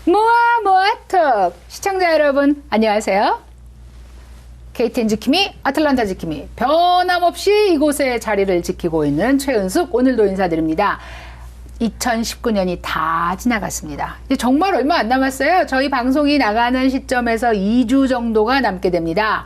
모아모아톡 시청자 여러분 안녕하세요. KTN 지킴이 아틀란타 지킴이 변함없이 이곳에 자리를 지키고 있는 최은숙 오늘도 인사드립니다. 2019년이 다 지나갔습니다. 이제 정말 얼마 안 남았어요. 저희 방송이 나가는 시점에서 2주 정도가 남게 됩니다.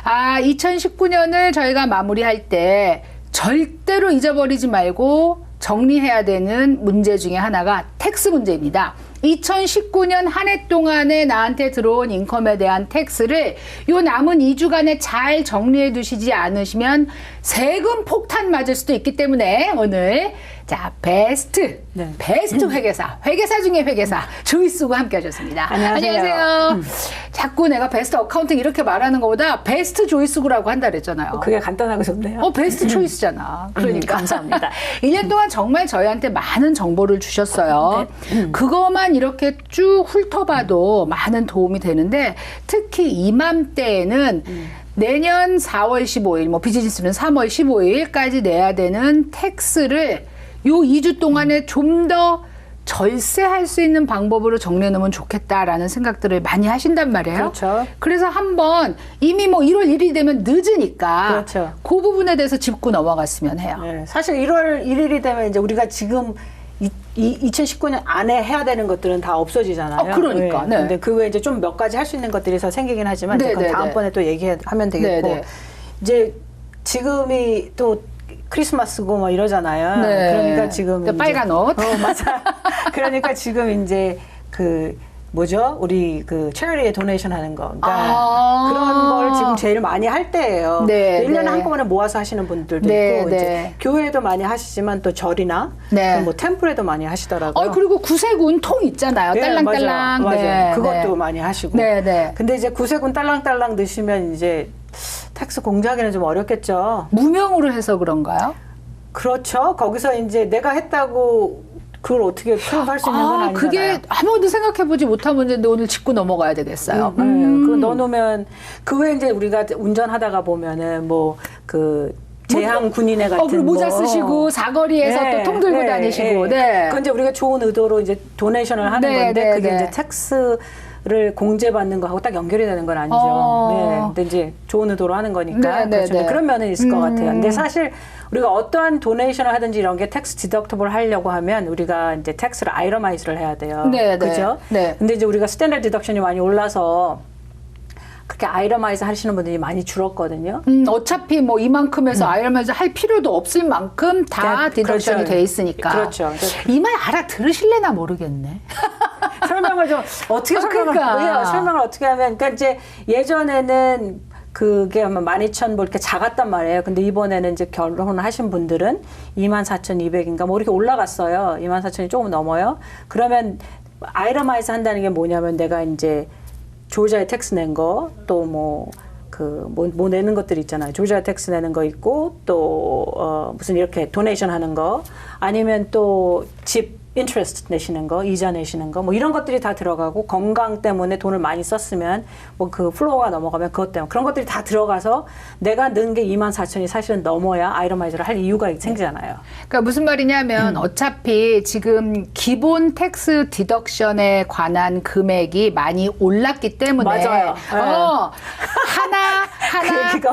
2019년을 저희가 마무리할 때 절대로 잊어버리지 말고 정리해야 되는 문제 중에 하나가 텍스 문제입니다. 2019년 한 해 동안에 나한테 들어온 인컴에 대한 텍스를 요 남은 2주간에 잘 정리해 두시지 않으시면 세금 폭탄 맞을 수도 있기 때문에 오늘 자 베스트 회계사 중에 회계사 조이스고 함께 하셨습니다. 안녕하세요. 자꾸 내가 베스트 어카운팅 이렇게 말하는 것보다 베스트 조이스구라고 한다 그랬잖아요. 그게 간단하고 좋네요. 베스트 초이스잖아. 그러니까 감사합니다. 1년 동안 정말 저희한테 많은 정보를 주셨어요. 그것만 이렇게 쭉 훑어봐도 많은 도움이 되는데 특히 이맘때에는 내년 4월 15일, 뭐 비즈니스는 3월 15일까지 내야 되는 텍스를 요 2주 동안에 좀 더 절세할 수 있는 방법으로 정리해 놓으면 좋겠다라는 생각들을 많이 하신단 말이에요. 그렇죠. 그래서 한번 이미 뭐 1월 1일이 되면 늦으니까 그렇죠. 그 부분에 대해서 짚고 넘어갔으면 해요. 네, 사실 1월 1일이 되면 이제 우리가 지금 2019년 안에 해야 되는 것들은 다 없어지잖아요. 그러니까. 네. 근데 그 외에 이제 좀 몇 가지 할 수 있는 것들이 더 생기긴 하지만 네, 그건 네, 다음번에 또 얘기하면 되겠고 네. 이제 지금이 또 크리스마스고 뭐 이러잖아요. 네. 그러니까 지금 이제 빨간 옷. 맞아. 그러니까 지금 이제 우리 체리티에 도네이션 하는 거. 그러니까 그런 걸 지금 제일 많이 할 때예요. 네, 1년에 네. 한꺼번에 모아서 하시는 분들도 네, 있고 네. 이제 교회도 많이 하시지만 또 절이나 네. 뭐 템플에도 많이 하시더라고요. 그리고 구세군 통 있잖아요. 네, 딸랑딸랑. 맞아요. 네, 그것도 네. 많이 하시고. 네, 네. 근데 이제 구세군 딸랑딸랑 넣으시면 이제 텍스 공제하기는 좀 어렵겠죠. 무명으로 해서 그런가요? 그렇죠. 거기서 이제 내가 했다고 그걸 어떻게 프로브할 수 있는 건 아니잖아요. 그게 아무도 생각해보지 못한 문제인데 오늘 짚고 넘어가야 되겠어요. 그거 넣어놓으면 그 외에 이제 우리가 운전하다가 보면은 제항 군인회 같은 그리고 모자 쓰시고 사거리에서 또 통 들고 다니시고. 네. 그건 이제 우리가 좋은 의도로 이제 도네이션을 하는 네, 건데 네, 그게 네. 이제 텍스를 공제받는 거하고 딱 연결이 되는 건 아니죠. 네. 근데 이제 좋은 의도로 하는 거니까 네, 그렇죠. 네. 그런 면은 있을 것 같아요. 근데 사실 우리가 어떠한 도네이션을 하든지 이런 게 텍스 디덕터블 하려고 하면 우리가 이제 텍스를 아이러마이즈를 해야 돼요. 네, 네. 그죠? 네. 근데 이제 우리가 스탠다드 디덕션이 많이 올라서 그렇게 아이러마이즈 하시는 분들이 많이 줄었거든요. 어차피 뭐 이만큼에서 아이러마이즈 할 필요도 없을 만큼 다 디덕션이 그렇죠. 돼 있으니까. 그렇죠. 이 말 알아들으실래나 모르겠네. 설명을 좀 어떻게 그러니까. 설명을 어떻게 하면 그러니까 이제 예전에는 그게 아마 12,000 뭐 이렇게 작았단 말이에요. 근데 이번에는 이제 결혼을 하신 분들은 24,200인가 뭐 이렇게 올라갔어요. 24,000이 조금 넘어요. 그러면 아이러마이즈 한다는 게 뭐냐면 내가 이제 조지아에 텍스 낸 거 또 뭐 내는 것들 있잖아요. 조지아 텍스 내는 거 있고 또 무슨 이렇게 도네이션 하는 거 아니면 또 집 인트레스트 내시는 거, 이자 내시는 거, 뭐 이런 것들이 다 들어가고 건강 때문에 돈을 많이 썼으면 뭐 그 플로어가 넘어가면 그것 때문에 그런 것들이 다 들어가서 내가 넣은 게 24,000이 사실은 넘어야 아이러마이즈를 할 이유가 생기잖아요. 그러니까 무슨 말이냐면 어차피 지금 기본 텍스 디덕션에 관한 금액이 많이 올랐기 때문에 맞아요.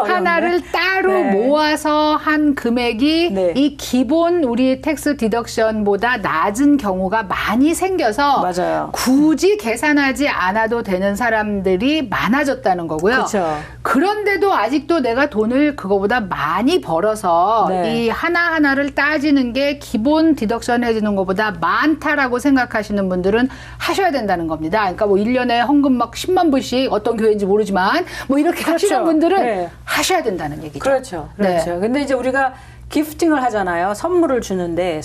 하나를 따로 네. 모아서 한 금액이 네. 이 기본 우리 텍스 디덕션보다 낮은 경우가 많이 생겨서 맞아요. 굳이 계산하지 않아도 되는 사람들이 많아졌다는 거고요. 그렇죠. 그런데도 아직도 내가 돈을 그거보다 많이 벌어서 네. 이 하나하나를 따지는 게 기본 디덕션 해주는 것보다 많다라고 생각하시는 분들은 하셔야 된다는 겁니다. 그러니까 뭐 1년에 헌금 막 10만 불씩 어떤 교회인지 모르지만 뭐 이렇게 그렇죠. 하시는 분들은 네. 하셔야 된다는 얘기죠. 그렇죠. 네. 그렇죠. 근데 이제 우리가 기프팅을 하잖아요. 선물을 주는데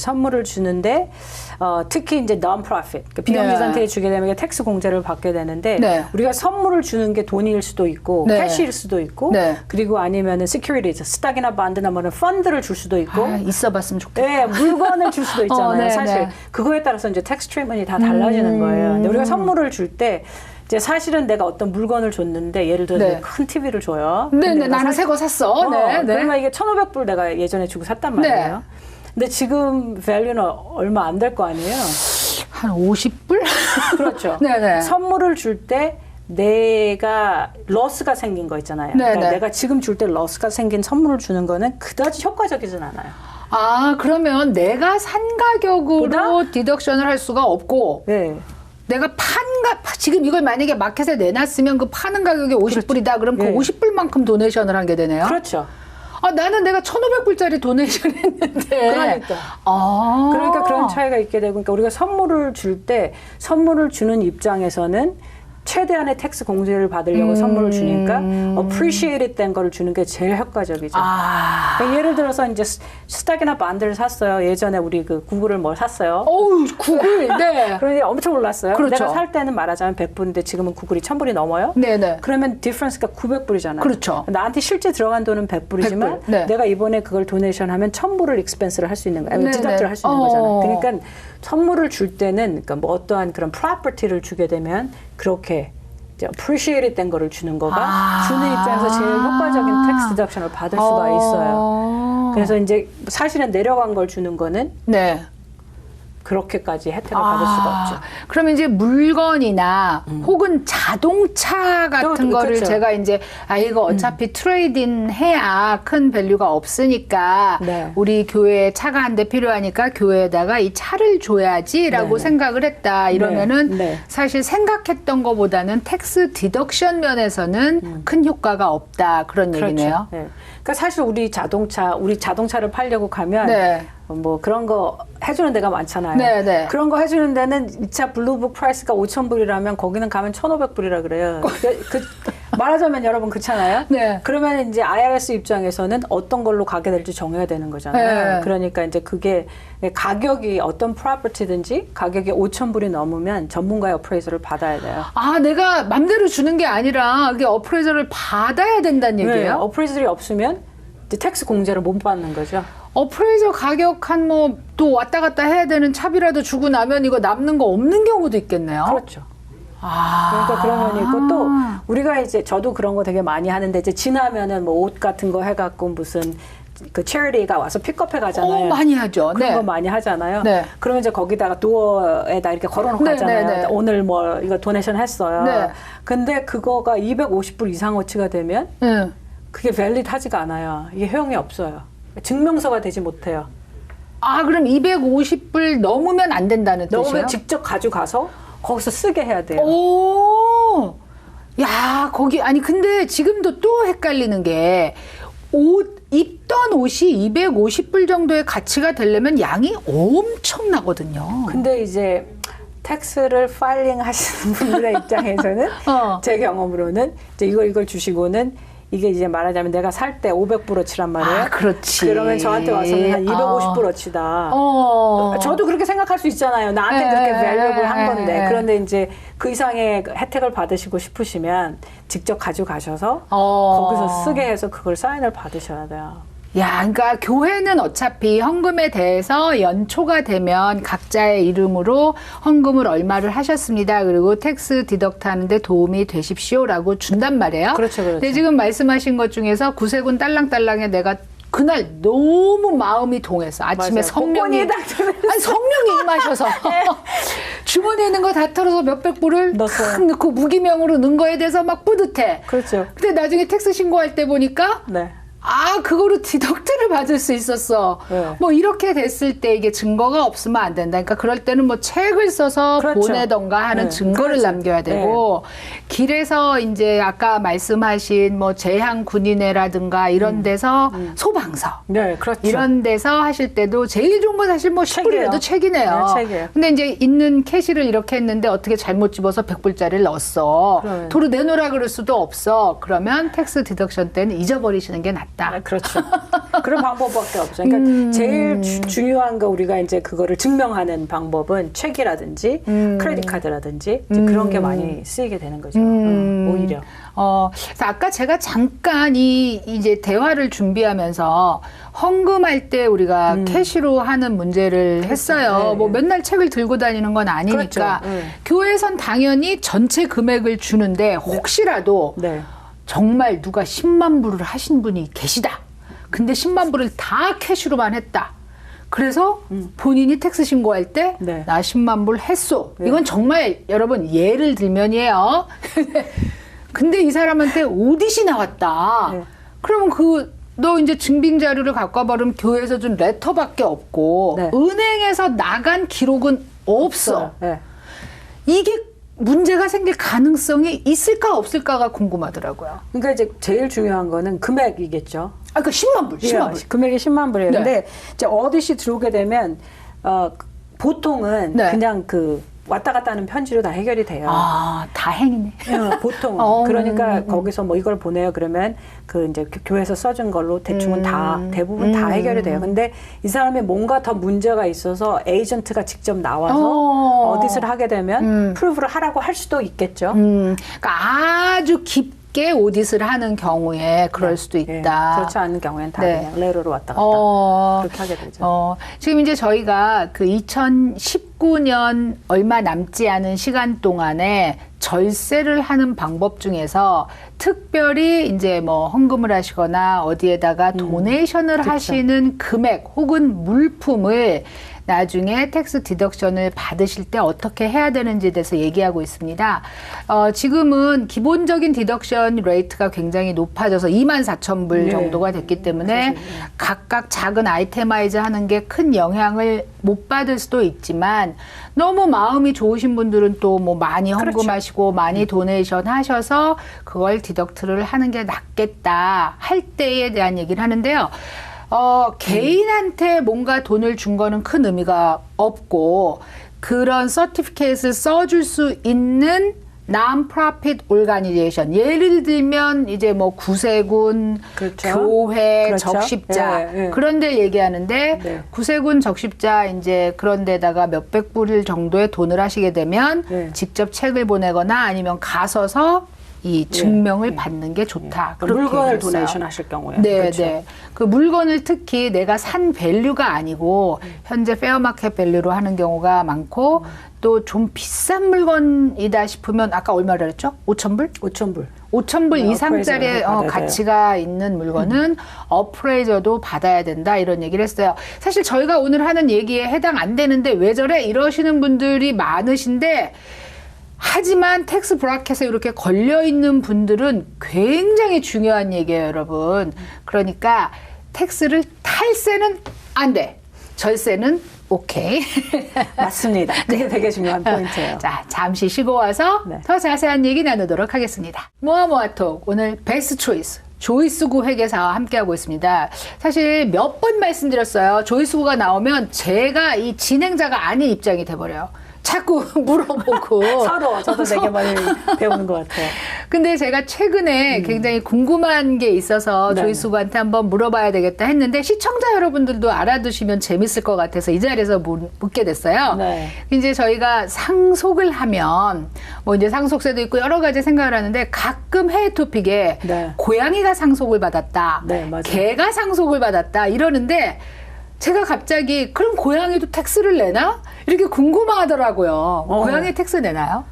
특히 이제 non-profit 비영리단체에 주게 되면 텍스 공제를 받게 되는데 네. 우리가 선물을 주는 게 돈일 수도 있고 네. 캐시일 수도 있고 네. 그리고 아니면은 securities 스탁이나 반드나 뭐는 펀드를 줄 수도 있고 있어봤으면 좋겠다. 네, 물건을 줄 수도 있잖아요. 네, 사실 네. 그거에 따라서 이제 텍스 트리트먼트이 다 달라지는 거예요. 근데 우리가 선물을 줄 때 이제 사실은 내가 어떤 물건을 줬는데 예를 들어서 네. 큰 TV를 줘요. 네, 근데 나는 새 거 샀어. 네, 네. 그러면 이게 1,500불 내가 예전에 주고 샀단 말이에요. 네. 근데 지금 밸류는 얼마 안 될 거 아니에요. 한 50불? 그렇죠. 네네. 선물을 줄 때 내가 러스가 생긴 거 있잖아요. 네네. 그러니까 내가 지금 줄 때 러스가 생긴 선물을 주는 거는 그다지 효과적이진 않아요. 아, 그러면 내가 산 가격으로 보다? 디덕션을 할 수가 없고, 네. 내가 지금 이걸 만약에 마켓에 내놨으면 그 파는 가격이 50불이다. 그럼 그 네. 50불만큼 도네이션을 하게 되네요. 그렇죠. 아, 나는 내가 1,500불짜리 도네이션 했는데. 그러니까. 아. 그러니까 그런 차이가 있게 되고, 그러니까 우리가 선물을 줄 때 선물을 주는 입장에서는 최대한의 텍스 공제를 받으려고 선물을 주니까 appreciated 된 거를 주는 게 제일 효과적이죠. 아. 그러니까 예를 들어서 이제 스탁이나 반드를 샀어요. 예전에 우리 그 구글을 뭘 샀어요. 어우, 구글. 네. 그런데 엄청 올랐어요. 그렇죠. 내가 살 때는 말하자면 100불인데 지금은 구글이 1000불이 넘어요. 네네. 그러면 디퍼런스가 900불이잖아요. 그렇죠. 나한테 실제 들어간 돈은 100불이지만 100불. 네. 내가 이번에 그걸 도네이션 하면 1000불을 익스펜스를 할 수 있는 거예요. 네네. 디덕트를 할 수 있는 거잖아요. 어. 그러니까 선물을 줄 때는 그러니까 뭐 어떠한 그런 프로퍼티를 주게 되면 그렇게 이제 appreciated 된 거를 주는 거가 주는 입장에서 제일 효과적인 텍스 디덕션을 받을 수가 있어요. 그래서 이제 사실은 내려간 걸 주는 거는 네. 그렇게까지 혜택을 받을 수가 없죠. 그러면 이제 물건이나 혹은 자동차 같은 거를 그렇죠. 제가 이제 이거 어차피 트레이딩 해야 큰 밸류가 없으니까 네. 우리 교회에 차가 한 대 필요하니까 교회에다가 이 차를 줘야지라고 네. 생각을 했다. 이러면은 네. 사실 생각했던 것보다는 텍스 디덕션 면에서는 큰 효과가 없다. 그런 얘기네요. 네. 그러니까 사실 우리 자동차를 팔려고 가면 네. 뭐 그런 거 해주는 데가 많잖아요. 네, 네. 그런 거 해주는 데는 이 차 블루북 프라이스가 5,000불이라면 거기는 가면 1,500불이라 그래요. 말하자면 여러분 그렇잖아요. 네. 그러면 이제 IRS 입장에서는 어떤 걸로 가게 될지 정해야 되는 거잖아요. 네. 그러니까 이제 그게 가격이 어떤 프로퍼티든지 가격이 5,000불이 넘으면 전문가의 어프레이저를 받아야 돼요. 아, 내가 맘대로 주는 게 아니라 그게 어프레이저를 받아야 된다는 얘기예요? 네. 어프레이저이 없으면 이제 텍스 공제를 못 받는 거죠. 어프레이저 가격 한 뭐 또 왔다 갔다 해야 되는 차비라도 주고 나면 이거 남는 거 없는 경우도 있겠네요. 그렇죠. 아. 그러니까 그런 면이 있고 또 우리가 이제 저도 그런 거 되게 많이 하는데 이제 지나면은 뭐 옷 같은 거 해갖고 무슨 그 체리티가 와서 픽업해 가잖아요. 많이 하죠. 그런 네. 거 많이 하잖아요. 네. 그러면 이제 거기다가 도어에다 이렇게 걸어놓고 네, 가잖아요. 네, 네. 오늘 뭐 이거 도네이션 했어요. 네. 근데 그거가 250불 이상어치가 되면 네. 그게 밸리드 하지가 않아요. 이게 효용이 없어요. 증명서가 되지 못해요. 아, 그럼 250불 넘으면 안 된다는 뜻이에요? 넣으면 직접 가져가서 거기서 쓰게 해야 돼요. 오. 야, 거기 아니 근데 지금도 또 헷갈리는 게 입던 옷이 250불 정도의 가치가 되려면 양이 엄청나거든요. 근데 이제 텍스를 파일링 하시는 분들의 입장에서는 제 경험으로는 이제 이걸 주시고는 이게 이제 말하자면 내가 살 때 500불어치란 말이에요. 아, 그렇지. 그러면 저한테 와서는 한 250불어치다. 저도 그렇게 생각할 수 있잖아요. 나한테 그렇게 밸류able 한 건데. 그런데 이제 그 이상의 혜택을 받으시고 싶으시면 직접 가져가셔서 거기서 쓰게 해서 그걸 사인을 받으셔야 돼요. 야, 그러니까 교회는 어차피 헌금에 대해서 연초가 되면 각자의 이름으로 헌금을 얼마를 하셨습니다. 그리고 텍스 디덕트 하는데 도움이 되십시오라고 준단 말이에요. 그렇죠, 그렇죠. 근데 지금 말씀하신 것 중에서 구세군 딸랑딸랑에 내가 그날 너무 마음이 동해서 아침에 맞아요. 성령이 복권이 아니 성령이 임하셔서 주머니에 있는 거 다 털어서 몇백 불을 넣었어요. 탁 넣고 무기명으로 넣은 거에 대해서 막 뿌듯해. 그렇죠. 근데 나중에 텍스 신고할 때 보니까 네. 그거로 디덕트를 받을 수 있었어. 네. 뭐 이렇게 됐을 때 이게 증거가 없으면 안 된다. 그러니까 그럴 때는 뭐 책을 써서 그렇죠. 보내던가 하는 네. 증거를 그렇죠. 남겨야 되고 길에서 이제 아까 말씀하신 뭐 재향 군인회라든가 이런 데서 소방서 네, 그렇죠. 이런 데서 하실 때도 제일 좋은 건 사실 뭐 10불이라도 책이네요. 네, 책이에요. 근데 이제 있는 캐시를 이렇게 했는데 어떻게 잘못 집어서 100불짜리를 넣었어. 그러면. 도로 내놓으라 그럴 수도 없어. 그러면 텍스 디덕션 때는 잊어버리시는 게 낫다. 네, 그렇죠. 그런 방법밖에 없죠. 그러니까 제일 중요한 거 우리가 이제 그거를 증명하는 방법은 책이라든지 크레딧 카드라든지 이제 그런 게 많이 쓰이게 되는 거죠. 오히려. 그래서 아까 제가 잠깐 이제 대화를 준비하면서 헌금할 때 우리가 캐시로 하는 문제를 했어요. 네, 뭐 네. 맨날 책을 들고 다니는 건 아니니까. 그렇죠. 교회에선 당연히 전체 금액을 주는데 혹시라도 네. 정말 누가 10만 불을 하신 분이 계시다. 근데 10만 불을 다 캐시로만 했다. 그래서 본인이 텍스 신고할 때 네. 나 10만 불 했소. 네. 이건 정말 여러분 예를 들면이에요. 근데 이 사람한테 오디시 나왔다. 네. 그러면 너 이제 증빙 자료를 갖고 와버리면 교회에서 준 레터밖에 없고 네. 은행에서 나간 기록은 없어. 네. 이게 문제가 생길 가능성이 있을까 없을까가 궁금하더라고요. 그러니까 이제 제일 중요한 거는 금액이겠죠. 그 10만 불, 10만 불. 금액이 10만 불이에요. 네. 근데 이제 오디시 들어오게 되면 보통은 네. 그냥 왔다 갔다 하는 편지로 다 해결이 돼요. 다행이네. 보통은. 그러니까 거기서 뭐 이걸 보내요. 그러면 이제 교회에서 써준 걸로 대충은 대부분 다 해결이 돼요. 근데 이 사람이 뭔가 더 문제가 있어서 에이전트가 직접 나와서 어디스를 하게 되면 프루프를 하라고 할 수도 있겠죠. 그러니까 아주 깊게 오디스를 하는 경우에 그럴 수도 있다. 그렇지 않은 경우에는 다 네. 그냥 레로로 왔다 갔다 그렇게 하게 되죠. 지금 이제 저희가 2019년 얼마 남지 않은 시간 동안에 절세를 하는 방법 중에서 특별히 이제 뭐 헌금을 하시거나 어디에다가 도네이션을 그쵸. 하시는 금액 혹은 물품을 나중에 텍스 디덕션을 받으실 때 어떻게 해야 되는지에 대해서 얘기하고 있습니다. 지금은 기본적인 디덕션 레이트가 굉장히 높아져서 24,000불 정도가 됐기 때문에 각각 작은 아이테마이즈 하는 게 큰 영향을 못 받을 수도 있지만 너무 마음이 좋으신 분들은 또 뭐 많이 헌금하시고 많이 도네이션 하셔서 그걸 디덕트를 하는 게 낫겠다 할 때에 대한 얘기를 하는데요. 개인한테 뭔가 돈을 준 거는 큰 의미가 없고 그런 서티피케이트를 써줄 수 있는 non-profit organization 예를 들면 이제 뭐 구세군, 그렇죠. 교회, 그렇죠. 적십자 예, 예. 그런 데 얘기하는데 네. 구세군, 적십자 이제 그런 데다가 몇백 불 정도의 돈을 하시게 되면 네. 직접 책을 보내거나 아니면 가서서 이 증명을 받는 게 좋다. 그렇게 물건을 얘기했어요. 도네이션 하실 경우에. 네, 그렇죠. 네. 그 물건을 특히 내가 산 밸류가 아니고 현재 페어마켓 밸류로 하는 경우가 많고 또 좀 비싼 물건이다 싶으면 아까 얼마를 했죠? 5,000불? 5,000불. 5,000불 이상짜리의 어프레이저를 받아야 가치가 있는 물건은 어프레이저도 받아야 된다 이런 얘기를 했어요. 사실 저희가 오늘 하는 얘기에 해당 안 되는데 왜 저래 이러시는 분들이 많으신데 하지만 텍스 브라켓에 이렇게 걸려있는 분들은 굉장히 중요한 얘기예요, 여러분. 그러니까 텍스를 탈세는 안 돼. 절세는 오케이. 맞습니다. 그게 되게 중요한 포인트예요. 자, 잠시 쉬고 와서 네. 더 자세한 얘기 나누도록 하겠습니다. 모아모아톡 오늘 베스트 초이스. 조이스구 회계사와 함께하고 있습니다. 사실 몇 번 말씀드렸어요. 조이스구가 나오면 제가 이 진행자가 아닌 입장이 돼버려요. 자꾸 물어보고. 서로 저도 되게 많이 배우는 것 같아요. 근데 제가 최근에 굉장히 궁금한 게 있어서 네. 조이스구한테 한번 물어봐야 되겠다 했는데 시청자 여러분들도 알아두시면 재밌을 것 같아서 이 자리에서 묻게 됐어요. 네. 이제 저희가 상속을 하면 뭐 이제 상속세도 있고 여러 가지 생각을 하는데 가끔 해외 토픽에 네. 고양이가 상속을 받았다. 네, 맞아요. 개가 상속을 받았다. 이러는데 제가 갑자기 그럼 고양이도 텍스를 내나? 이렇게 궁금하더라고요. 고양이 텍스 내나요?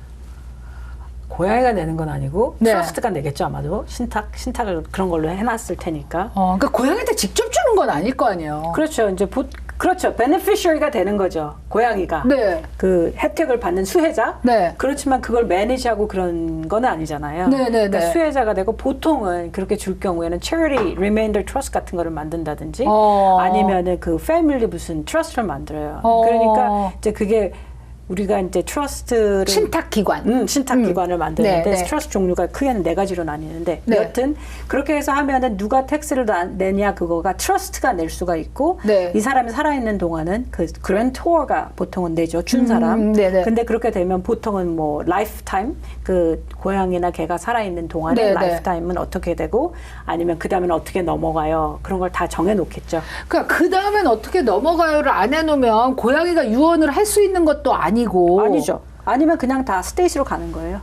고양이가 내는 건 아니고 네. 트러스트가 내겠죠 아마도 신탁을 그런 걸로 해놨을 테니까. 그러니까 고양이한테 직접 주는 건 아닐 거 아니에요. 그렇죠. 이제 그렇죠. 베네피셔리가 되는 거죠. 고양이가. 네. 그 혜택을 받는 수혜자. 네. 그렇지만 그걸 매니지하고 그런 건 아니잖아요. 네, 네, 그러니까 네. 수혜자가 되고 보통은 그렇게 줄 경우에는 charity remainder trust 같은 거를 만든다든지 아니면은 그 패밀리 무슨 트러스트를 만들어요. 그러니까 이제 그게 우리가 이제 트러스트를 신탁기관. 신탁기관을 만드는데 네, 네. 트러스트 종류가 크게는 4가지로 나뉘는데 네. 여튼 그렇게 해서 하면은 누가 텍스를 내냐 그거가 트러스트가 낼 수가 있고 네. 이 사람이 살아있는 동안은 그 그랜토어가 보통은 내죠 준 사람. 네네. 근데 그렇게 되면 보통은 뭐 라이프타임 그 고양이나 개가 살아있는 동안에 네네. 라이프타임은 어떻게 되고 아니면 그 다음에는 어떻게 넘어가요 그런 걸 다 정해놓겠죠. 그러니까 그 다음엔 어떻게 넘어가요를 안 해놓으면 고양이가 유언을 할 수 있는 것도 아니고. 아니죠. 아니면 그냥 다 스테이시로 가는 거예요.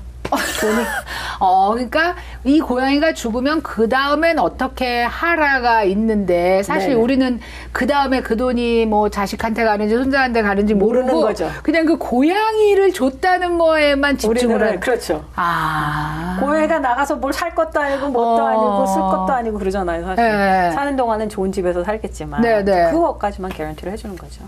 돈이. 그러니까 이 고양이가 죽으면 그 다음엔 어떻게 하라가 있는데 사실 네네. 우리는 그 다음에 그 돈이 뭐 자식한테 가는지 손자한테 가는지 모르는 모르고 거죠. 그냥 그 고양이를 줬다는 거에만 집중을 우리는 해. 그렇죠. 아. 고양이가 나가서 뭘 살 것도 아니고 뭣도 아니고 쓸 것도 아니고 그러잖아요. 사실 네. 사는 동안은 좋은 집에서 살겠지만 네네. 그것까지만 개런티를 해주는 거죠.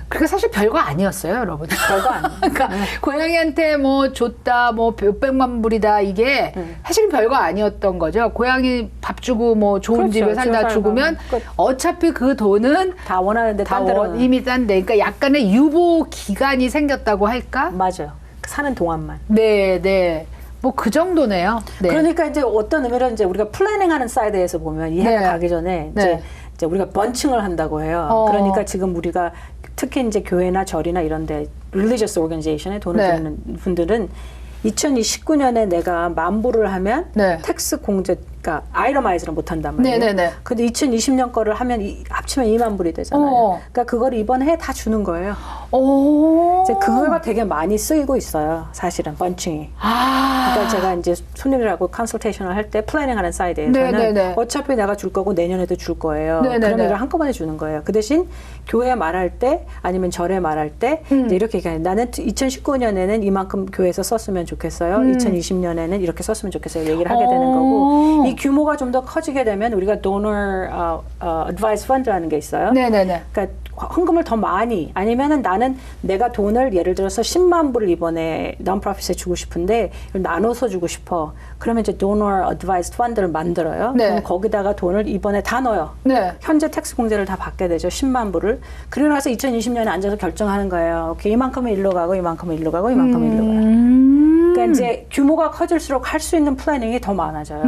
그게 사실 별거 아니었어요, 여러분. 별거 아니에요. 그러니까 고양이한테 뭐 줬다, 뭐 몇백만 불이다 이게 사실은 별거 아니었던 거죠. 고양이 밥 주고 뭐 좋은 그렇죠. 집에 살다 집에 죽으면 살다. 끝. 어차피 그 돈은 다 원하는데 다 딴 데로 이미 딴데. 그러니까 약간의 유보 기간이 생겼다고 할까? 맞아요. 사는 동안만. 네, 네. 뭐 그 정도네요. 네. 그러니까 이제 어떤 의미로 이제 우리가 플래닝하는 사이드에서 보면 이해가 네. 가기 전에 네. 이제 우리가 번칭을 한다고 해요. 그러니까 지금 우리가 특히 이제 교회나 절이나 이런데 religious organization에 돈을 네. 드리는 분들은 2019년에 내가 10,000불을 하면 네. 텍스 공제, 그러니까 아이러마이즈를 못 한단 말이에요. 네네네. 근데 2020년 거를 하면 합치면 20,000불이 되잖아요. 그러니까 그걸 이번 해에 다 주는 거예요. 오. 이제 그거가 되게 많이 쓰이고 있어요. 사실은 번칭이. 그러니까 제가 이제 손님들하고 컨설테이션을 할 때 플래닝하는 사이드에서는 네네네. 어차피 내가 줄 거고 내년에도 줄 거예요. 네네네. 그러면 이걸 한꺼번에 주는 거예요. 그 대신 교회 말할 때 아니면 절에 말할 때 이제 이렇게 얘기해요. 나는 2019년에는 이만큼 교회에서 썼으면 좋겠어요. 2020년에는 이렇게 썼으면 좋겠어요. 얘기를 하게 되는 거고 이 규모가 좀 더 커지게 되면 우리가 donor advice fund라는 게 있어요. 네네네. 그러니까 헌금을 더 많이 아니면은 나는 내가 돈을 예를 들어서 10만 불을 이번에 non-profit에 주고 싶은데 이걸 나눠서 주고 싶어. 그러면 이제 donor advised fund를 만들어요. 네. 그럼 거기다가 돈을 이번에 다 넣어요. 네. 현재 텍스 공제를 다 받게 되죠. 10만 불을. 그러고 나서 2020년에 앉아서 결정하는 거예요. 오케이, 이만큼은 일로 가고 이만큼은 일로 가고 이만큼은 일로 가요. 그러니까 이제 규모가 커질수록 할 수 있는 플래닝이 더 많아져요.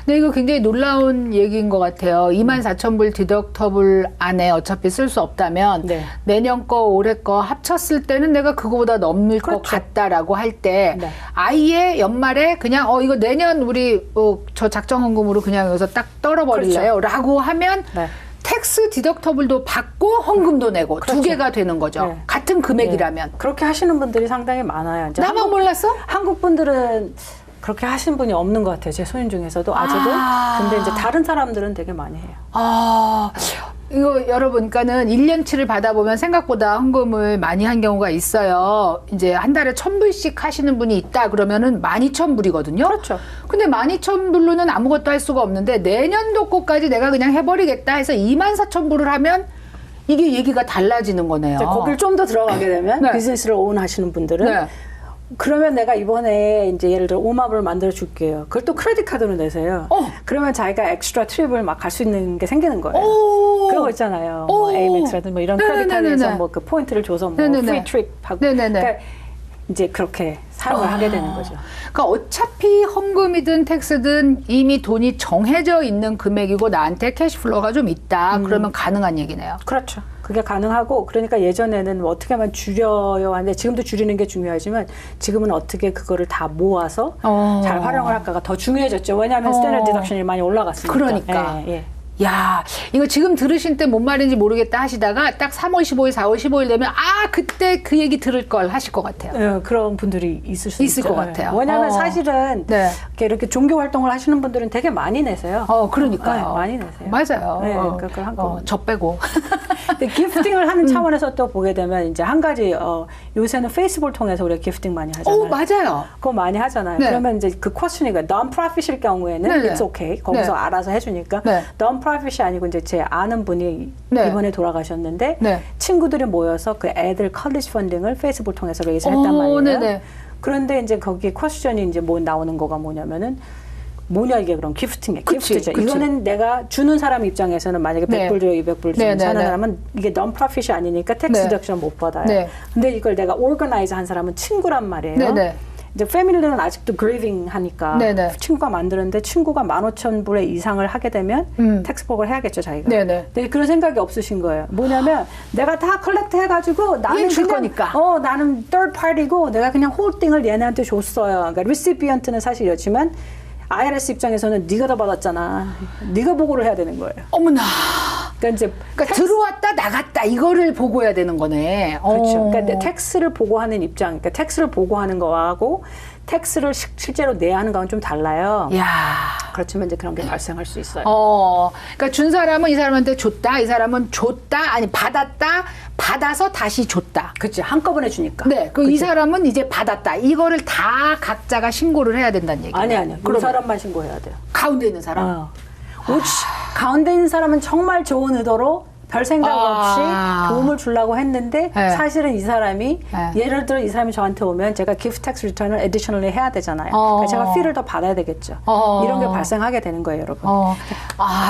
네, 이거 굉장히 놀라운 얘기인 것 같아요. 24,000불 디덕터블 안에 어차피 쓸 수 없다면 네. 내년 거, 올해 거 합쳤을 때는 내가 그거보다 넘을 것 그렇죠. 같다라고 할 때 네. 아예 연말에 그냥 이거 내년 우리 저 작정헌금으로 그냥 여기서 딱 떨어버릴래요? 라고 하면 네. 텍스 디덕터블도 받고 헌금도 내고 두 그렇죠. 개가 되는 거죠. 네. 같은 금액이라면. 그렇게 하시는 분들이 상당히 많아요. 이제 나만 몰랐어? 한국 분들은 그렇게 하신 분이 없는 것 같아요. 제 손님 중에서도 아직은. 근데 이제 다른 사람들은 되게 많이 해요. 이거 여러분, 그러니까는 1년치를 받아보면 생각보다 헌금을 많이 한 경우가 있어요. 이제 한 달에 1,000불씩 하시는 분이 있다 그러면은 12,000불이거든요. 그렇죠. 근데 12,000불로는 아무것도 할 수가 없는데 내년도 거까지 내가 그냥 해버리겠다 해서 24,000불을 하면 이게 얘기가 달라지는 거네요. 이제 거길 좀 더 들어가게 되면 네. 비즈니스를 오운하시는 분들은 네. 그러면 내가 이번에 이제 예를 들어 5만 불을 만들어 줄게요. 그걸 또 크레딧 카드로 내세요. 그러면 자기가 엑스트라 트립을 막 갈 수 있는 게 생기는 거예요. 그런 거 있잖아요. 뭐 에이맥스라든지 뭐 이런 크레딧 카드에서 뭐 그 포인트를 줘서 뭐 프리 트립 하고. 그러니까 이제 그렇게 사용을 하게 되는 거죠. 그러니까 어차피 헌금이든 텍스든 이미 돈이 정해져 있는 금액이고 나한테 캐시플로우가 좀 있다. 그러면 가능한 얘기네요. 그렇죠. 그게 가능하고 그러니까 예전에는 뭐 어떻게 하면 줄여야 하는데 지금도 줄이는 게 중요하지만 지금은 어떻게 그거를 다 모아서 잘 활용을 할까가 더 중요해졌죠. 왜냐하면 스탠더드 디덕션이 많이 올라갔으니까. 그러니까. 예, 예. 야, 이거 지금 들으실 때 뭔 말인지 모르겠다 하시다가 딱 3월 15일, 4월 15일 되면 그때 그 얘기 들을 걸 하실 것 같아요. 예, 그런 분들이 있을 수 있을 있죠. 것 같아요. 왜냐하면 사실은 네. 이렇게 종교 활동을 하시는 분들은 되게 많이 내세요. 그러니까요. 네, 많이 내세요. 맞아요. 네, 그러니까 그걸 한꺼번에. 저 빼고. 근데 기프팅을 하는 차원에서 또 보게 되면 이제 한 가지 요새는 페이스북을 통해서 우리가 기프팅 많이 하잖아요. 맞아요. 그거 많이 하잖아요. 네. 그러면 이제 그 퀘스천이가 non-profit일 경우에는 네네. it's okay. 거기서 네. 알아서 해주니까 네. non-profit이 아니고 이제 제 아는 분이 네. 이번에 돌아가셨는데 네. 친구들이 모여서 그 애들 컬리지 펀딩을 페이스북을 통해서 레이즈 했단 말이에요. 네네. 그런데 이제 거기에 퀘스천이 이제 뭐 나오는 거가 뭐냐면은 뭐냐 이게 그럼 기프팅이야. 그치, 기프트죠. 그치. 이거는 내가 주는 사람 입장에서는 만약에 100불 줘요, 200불 주는 네, 네, 네. 사람은 이게 non-profit이 아니니까 텍스 네. 디덕션 못 받아요. 네. 근데 이걸 내가 organize 한 사람은 친구란 말이에요. 네네. 이제 패밀리는 아직도 grieving 하니까 네네. 친구가 만드는데 친구가 15,000불의 이상을 하게 되면 텍스복을 해야겠죠 자기가. 네네. 근데 그런 생각이 없으신 거예요. 뭐냐면 내가 다 컬렉트 해가지고 나는 줄 그냥 거니까. 나는 third party고 내가 그냥 홀딩을 얘네한테 줬어요. 그러니까 recipient는 사실 이렇지만 IRS 입장에서는 네가 더 받았잖아. 네가 보고를 해야 되는 거예요. 어머나. 그러니까 이제 들어왔다 나갔다 이거를 보고해야 되는 거네. 그렇죠. 그러니까 텍스를 보고하는 입장, 그러니까 텍스를 보고하는 거하고 텍스를 실제로 내야 하는 거하고는 좀 달라요. 야. 그렇지만 이제 그런 게 발생할 수 있어요. 그러니까 준 사람은 이 사람한테 줬다, 이 사람은 줬다, 아니 받았다, 받아서 다시 줬다. 그렇지. 한꺼번에 주니까. 네, 이 사람은 이제 받았다. 이거를 다 각자가 신고를 해야 된다는 얘기예요. 아니요. 그 사람만 신고해야 돼요. 가운데 있는 사람. 가운데 있는 사람은 정말 좋은 의도로 별 생각 없이 도움을 주려고 했는데 네. 사실은 이 사람이 예를 들어 이 사람이 저한테 오면 제가 gift tax return을 additionally 해야 되잖아요. 그러니까 제가 fee를 더 받아야 되겠죠. 이런 게 발생하게 되는 거예요, 여러분.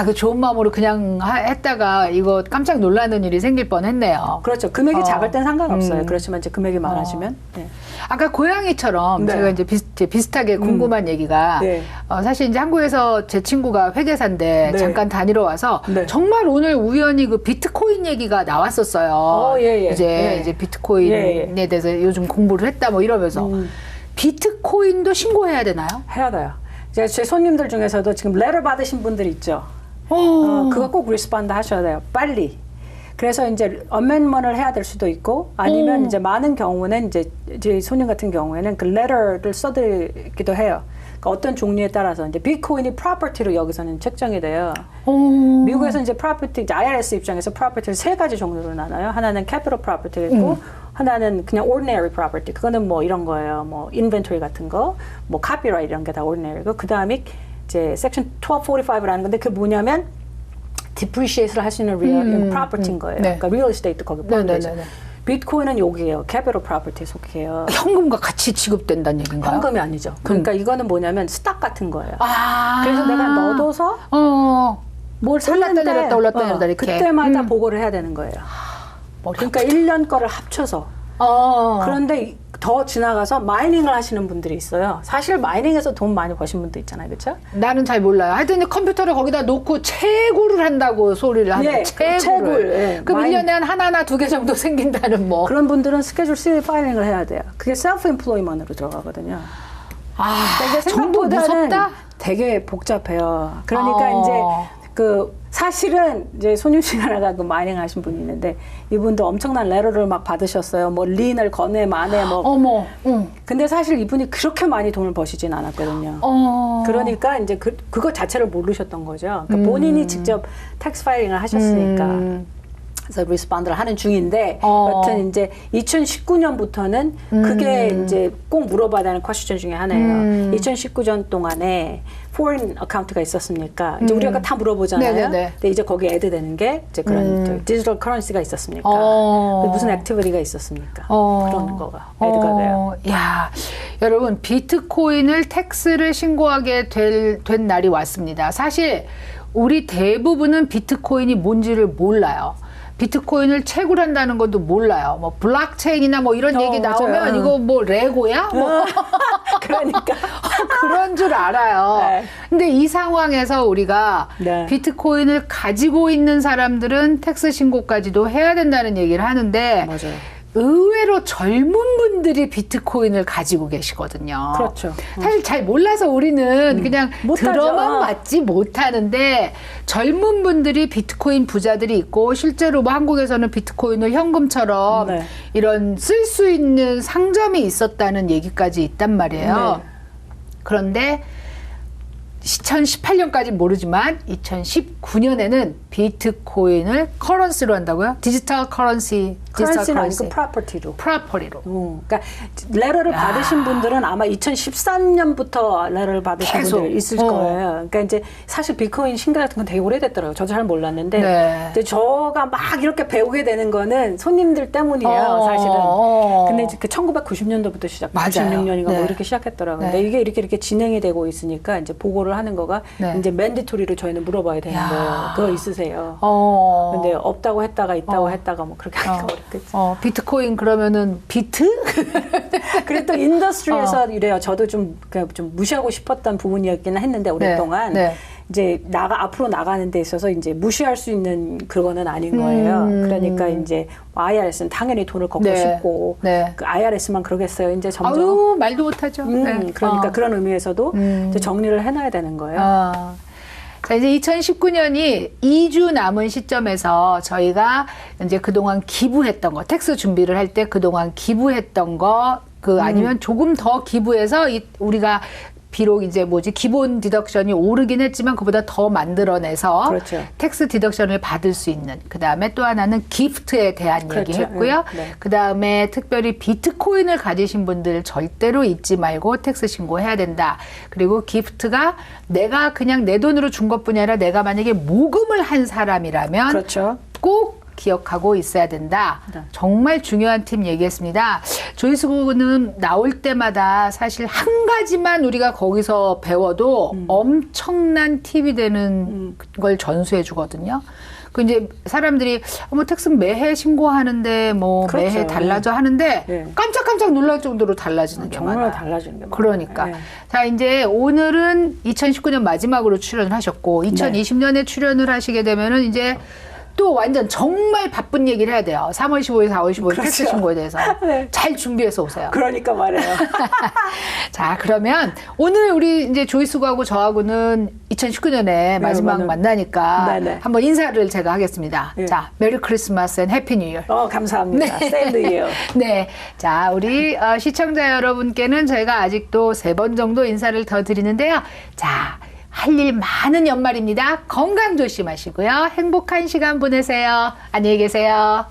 그 좋은 마음으로 그냥 했다가 이거 깜짝 놀라는 일이 생길 뻔했네요. 그렇죠. 금액이 작을 땐 상관없어요. 그렇지만 이제 금액이 많아지면. 네. 아까 고양이처럼 네. 제가 이제 비슷하게 궁금한 얘기가 네. 사실 이제 한국에서 제 친구가 회계사인데 네. 잠깐 다니러 와서 네. 정말 오늘 우연히 그 비트코인 얘기가 나왔었어요. 예. 이제 비트코인에 대해서 요즘 공부를 했다 뭐 이러면서 비트코인도 신고해야 되나요? 해야 돼요. 이제 제 손님들 중에서도 지금 레터 받으신 분들 있죠. 그거 꼭 리스폰드 하셔야 돼요. 빨리. 그래서 이제 어멘먼을 해야 될 수도 있고 아니면 이제 많은 경우는 이제 제 손님 같은 경우에는 그 레터를 써드리기도 해요. 그러니까 어떤 종류에 따라서 이제 비트코인이 프로퍼티로 여기서는 책정이 돼요. 미국에서 이제 프로퍼티, 이제 IRS 입장에서 프로퍼티를 세 가지 종류로 나눠요. 하나는 캐피털 프로퍼티가 있고 하나는 그냥 ordinary property. 그거는 뭐 이런 거예요. 뭐 inventory 같은 거, 뭐 copyright 이런 게 다 ordinary고 그 다음에 이제 section 1245라는 건데 그게 뭐냐면 depreciate를 할 수 있는 real property인 거예요. 네. 그러니까 real estate 거기 포함되죠. 네네네. 비트코인은 여기에요. capital property에 속해요. 현금과 같이 지급된다는 얘기인가요? 현금이 아니죠. 그러니까 이거는 뭐냐면 스탁 같은 거예요. 아. 그래서 내가 넣어둬서 뭘 샀는데 올랐다 내렸다 이렇게. 그때마다 보고를 해야 되는 거예요. 그러니까 1년 거를 합쳐서. 그런데 더 지나가서 마이닝을 하시는 분들이 있어요. 사실 마이닝에서 돈 많이 버신 분도 있잖아요. 그렇죠? 나는 잘 몰라요. 하여튼 커뮤터를 거기다 놓고 채굴을 한다고 소리를 하는 예, 채굴. 예. 그럼 1년에 한 하나나 두 개 정도 생긴다는 뭐. 그런 분들은 스케줄 C 파일링을 해야 돼요. 그게 셀프 임플로이먼으로 들어가거든요. 그러니까 이게 정보 생각보다는 무섭다? 되게 복잡해요. 그러니까 이제 사실은 이제 손님 중 하나가 그 마이닝 하신 분이 있는데 이분도 엄청난 레터를 막 받으셨어요. 뭐 린을 거네 마네 뭐. 어머. 근데 사실 이분이 그렇게 많이 돈을 버시진 않았거든요. 그러니까 이제 그거 자체를 모르셨던 거죠. 그러니까 본인이 직접 텍스 파일링을 하셨으니까. 그래서 리스폰드를 하는 중인데 여튼 이제 2019년부터는 그게 이제 꼭 물어봐야 되는 퀘스천 중에 하나예요. 2019년 동안에 foreign account가 있었습니까? 이제 우리가 다 물어보잖아요. 네네네. 근데 이제 거기에 애드 되는 게 이제 그런 디지털 커런시가 있었습니까? 무슨 액티비티가 있었습니까? 그런 거가 애드가 돼요. 야, 여러분 비트코인을 텍스를 신고하게 된 날이 왔습니다. 사실 우리 대부분은 비트코인이 뭔지를 몰라요. 비트코인을 채굴한다는 것도 몰라요. 뭐 블록체인이나 뭐 이런 얘기 나오면 맞아요. 이거 뭐 레고야? 뭐 그러니까 그런 줄 알아요. 네. 근데 이 상황에서 우리가 네. 비트코인을 가지고 있는 사람들은 텍스 신고까지도 해야 된다는 얘기를 하는데 맞아요. 의외로 젊은 분들이 비트코인을 가지고 계시거든요. 그렇죠. 사실 잘 몰라서 우리는 그냥 못하죠. 들어만 맞지 못하는데 젊은 분들이 비트코인 부자들이 있고 실제로 뭐 한국에서는 비트코인을 현금처럼 네. 이런 쓸 수 있는 상점이 있었다는 얘기까지 있단 말이에요. 네. 그런데 2018년까지 모르지만 2019년에는 비트코인을 커런시로 한다고요? 디지털 커런시. 커런시는 아니고 프로퍼티로. 프로퍼티로. 그러니까 레터를 받으신 분들은 아마 2013년부터 레터를 받으신 계속. 분들 있을 거예요. 그러니까 이제 사실 비트코인 신고 같은 건 되게 오래됐더라고요. 저도 잘 몰랐는데 네. 이제 저가 막 이렇게 배우게 되는 거는 손님들 때문이에요. 사실은. 근데 이제 그 1990년도부터 시작. 맞아요. 96년인가 네. 뭐 이렇게 시작했더라고요. 네. 근데 이게 이렇게 진행이 되고 있으니까 이제 보고를 하는 거가 네. 이제 맨디토리로 저희는 물어봐야 되는 야. 거예요. 그거 있으세요. 근데 없다고 했다가 있다고 했다가 뭐 그렇게 하니까 어렵겠죠. 비트코인 그러면은 비트? 그리고 또 인더스트리에서 이래요. 저도 좀 무시하고 싶었던 부분이었긴 했는데 오랫동안 네. 이제 앞으로 나가는 데 있어서 이제 무시할 수 있는 그거는 아닌 거예요. 그러니까 이제 IRS는 당연히 돈을 걷고 네. 싶고 네. 그 IRS만 그러겠어요. 이제 점점. 말도 못하죠. 네. 그러니까 그런 의미에서도 이제 정리를 해놔야 되는 거예요. 자, 이제 2019년이 2주 남은 시점에서 저희가 이제 그동안 기부했던 거, 텍스 준비를 할 때 그동안 기부했던 거, 아니면 조금 더 기부해서 우리가 비록 이제 기본 디덕션이 오르긴 했지만 그보다 더 만들어내서 그렇죠. 텍스 디덕션을 받을 수 있는. 그 다음에 또 하나는 기프트에 대한 그렇죠. 얘기했고요. 네. 그 다음에 특별히 비트코인을 가지신 분들 절대로 잊지 말고 텍스 신고해야 된다. 그리고 기프트가 내가 그냥 내 돈으로 준 것뿐이 아니라 내가 만약에 모금을 한 사람이라면 그렇죠. 꼭 기억하고 있어야 된다. 네. 정말 중요한 팁 얘기했습니다. 조회수는 나올 때마다 사실 한 가지만 우리가 거기서 배워도 엄청난 팁이 되는 걸 전수해 주거든요. 그 이제 사람들이 텍스 매해 신고하는데 그렇죠. 매해 달라져 하는데 네. 깜짝깜짝 놀랄 정도로 달라지는 게 정말 많아요. 달라지는 게 많아요. 그러니까. 네. 자, 이제 오늘은 2019년 마지막으로 출연을 하셨고 2020년에 출연을 하시게 되면은 이제 또 완전 정말 바쁜 얘기를 해야 돼요. 3월 15일, 4월 15일 그렇죠. 텍스 신고에 대해서 네. 잘 준비해서 오세요. 그러니까 말이에요. 자, 그러면 오늘 우리 이제 조이수하고 저하고는 2019년에 마지막 오늘. 만나니까 네네. 한번 인사를 제가 하겠습니다. 예. 자, 메리 크리스마스 앤 해피 뉴 이어. 감사합니다. Same to you. 네. 자, 우리 시청자 여러분께는 저희가 아직도 3번 정도 인사를 더 드리는데요. 자, 할 일 많은 연말입니다. 건강 조심하시고요. 행복한 시간 보내세요. 안녕히 계세요.